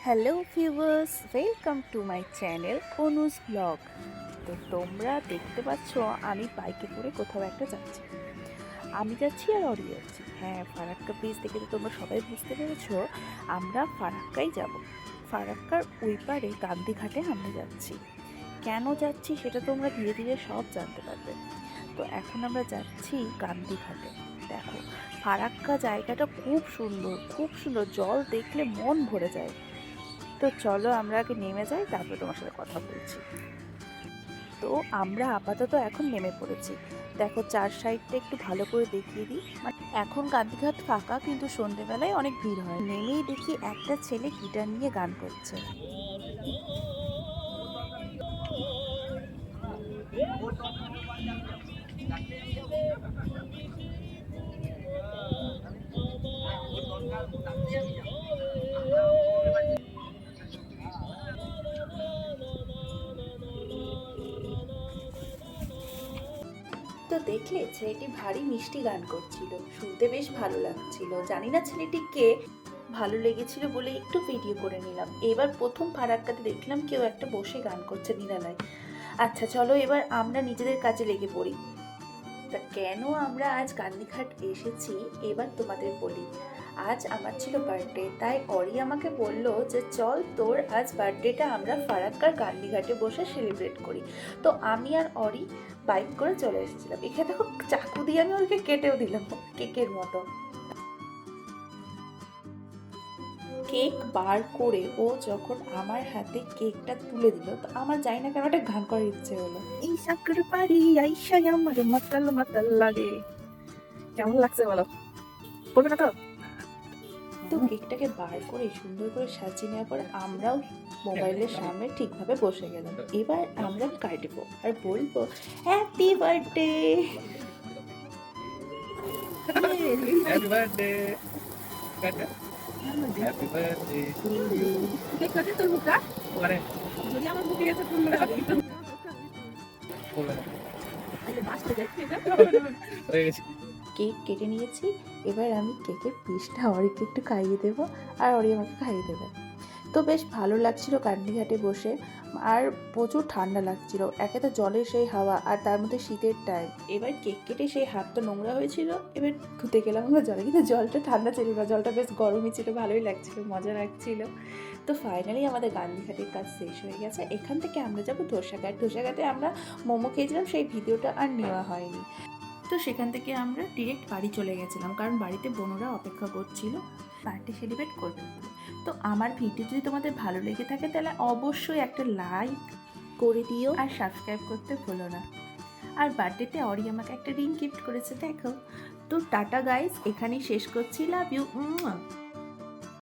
Hello viewers, welcome to my channel Anuj blog. তো তোমরা দেখতে পাচ্ছ আমি বাইকে করে কোথাও একটা যাচ্ছি। আমি যাচ্ছি আর অরি যাচ্ছি। হ্যাঁ, ফারাক্কা ব্রিজ দেখে তো তোমরা সবাই বুঝতে পেরেছো আমরা ফারাক্কাই যাব। ফারাক্কার ওই পারে গান্ধীঘাটে আমরা যাচ্ছি। কেন যাচ্ছি সেটা তোমরা ধীরে ধীরে সব জানতে পারবে। তো এখন আমরা যাচ্ছি গান্ধীঘাটে। দেখো, ফারাক্কা জায়গাটা খুব সুন্দর, খুব সুন্দর, জল দেখলে মন ভরে যায়। তো চলো আমরা আগে নেমে যাই, তারপরে তোমার সাথে কথা বলছি। তো আমরা আপাতত এখন নেমে পড়েছি। দেখো, চার সাইডটা একটু ভালো করে দেখিয়ে দিই। মানে এখন গান্ধীঘাট ফাঁকা, কিন্তু সন্ধেবেলায় অনেক ভিড় হয়। নেমেই দেখি একটা ছেলে গিটার নিয়ে গান করছে। তো দেখলে ছেলেটি ভারী মিষ্টি গান করছিল, শুনতে বেশ ভালো লাগছিল। জানি না ছেলেটি কে, ভালো লেগেছিল বলে একটু ভিডিও করে নিলাম। এবার প্রথম ফারাক্কাতে দেখলাম কেউ একটা বসে গান করছে নিরালায়। আচ্ছা চলো এবার আমরা নিজেদের কাজে লেগে পড়ি। তা কেন আমরা আজ গান্ধীঘাট এসেছি এবার তোমাদের বলি। আজ আমার ছিল বার্থডে, তাই অরি আমাকে বলল যে চল তোর আজ বার্থডেটা আমরা ফারাক্কার গান্ধীঘাটে বসে সেলিব্রেট করি। তো আমি আর অরি বাইক করে চলে এসেছিলাম। এখানে দেখো, চাকু দিয়ে আমি ওকে কেটেও দিলাম কেকের মতো। কেক বার করে ও যখন আমার হাতে কেকটা তুলে দিল, তো আমার জানি না কেন একটা গান করার ইচ্ছে হলো। এই সাকর পারি আইসা আমার মাতাল মাতাল লাগে। কেমন লাগছে বলো? বলবে না তো? তো কেকটাকে বার করে সুন্দর করে সাজিয়ে নেওয়ার পর আমরাও মোবাইলের সামনে ঠিকভাবে বসে গেলাম। এবার আমরা কাটবো আর বলবো happy birthday. Happy birthday. Kata. Happy birthday to you. Cake কাটে তোর মুখটা Kore. যদি আমার মুখে এসে ফুল লাগাবে Kore. তাহলে বাসতে যাচ্ছি এটা হয়ে গেছে। কেক কেটে নিয়েছি। এবার আমি কেকের পিসটা অরিকে একটু খাইয়ে দেবো আর অরি আমাকে খাইয়ে দেবে। তো বেশ ভালো লাগছিল গান্ধীঘাটে বসে। আর প্রচুর ঠান্ডা লাগছিল, একে তো জলের সেই হাওয়া আর তার মধ্যে শীতের টাইম। এবার কেক কেটে সেই হাত তো নোংরা হয়েছিল, এবার ধুতে গেলাম আমরা জলে, কিন্তু জলটা ঠান্ডা ছিল না, জলটা বেশ গরমই ছিল, ভালোই লাগছিল, মজা লাগছিল। তো ফাইনালি আমাদের গান্ধীঘাটের কাজ শেষ হয়ে গেছে। এখান থেকে আমরা যাবো ধোসাঘাট। ধোসাঘাটে আমরা মোমো খেয়েছিলাম, সেই ভিডিওটা আর নেওয়া হয়নি। তো সেখান থেকে আমরা ডিরেক্ট বাড়ি চলে গেছিলাম, কারণ বাড়িতে বোনরা অপেক্ষা করছিল বার্থডে সেলিব্রেট করবে বলে। তো আমার ভিডিও যদি তোমাদের ভালো লেগে থাকে তাহলে অবশ্যই একটা লাইক করে দিও আর সাবস্ক্রাইব করতে ভুলো না। আর বার্থডেতে অরি আমাকে একটা রিং গিফট করেছে, দেখো। তো টাটা গাইস, এখানেই শেষ করছি। Love you.